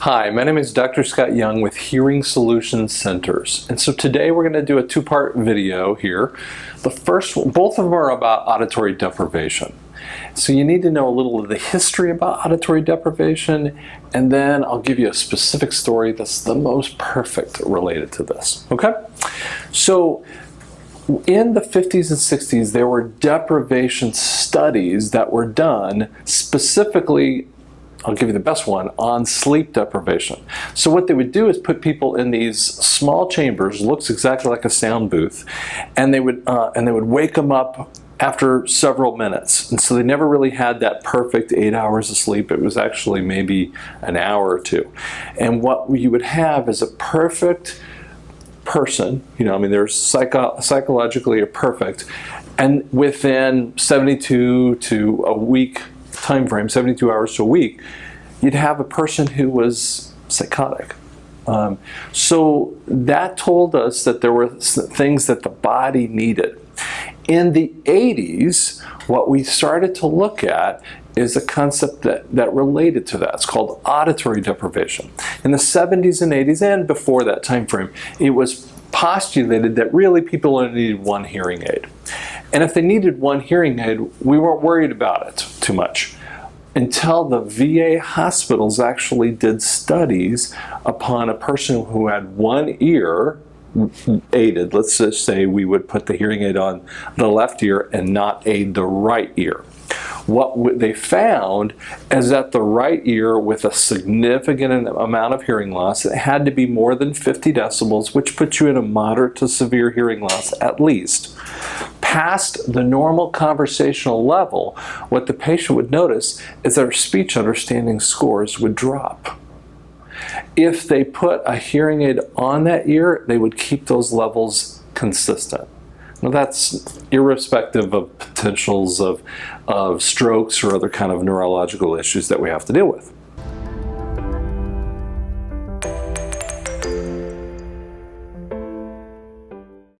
Hi, my name is Dr. Scott Young with Hearing Solutions Centers. And so today we're going to do a two-part video here. The first one, both of them are about auditory deprivation. So you need to know a little of the history about auditory deprivation, and then I'll give you a specific story that's the most perfect related to this. Okay? So in the 50s and 60s, there were deprivation studies that were done specifically, I'll give you the best one, on sleep deprivation. So what they would do is put people in these small chambers, looks exactly like a sound booth, and they would wake them up after several minutes. And so they never really had that perfect 8 hours of sleep. It was actually maybe an hour or two. And what you would have is a perfect person, they're psychologically perfect, and within 72 to a week time frame, 72 hours to a week, you'd have a person who was psychotic. So that told us that there were things that the body needed. In the 80s, what we started to look at is a concept that related to that. It's called auditory deprivation. In the 70s and 80s, and before that time frame, it was postulated that really people only needed one hearing aid. And if they needed one hearing aid, we weren't worried about it too much until the VA hospitals actually did studies upon a person who had one ear aided. Let's just say we would put the hearing aid on the left ear and not aid the right ear. What they found is that the right ear with a significant amount of hearing loss, it had to be more than 50 decibels, which puts you in a moderate to severe hearing loss at least. Past the normal conversational level, what the patient would notice is their speech understanding scores would drop. If they put a hearing aid on that ear, they would keep those levels consistent. Now that's irrespective of potentials of strokes or other kind of neurological issues that we have to deal with.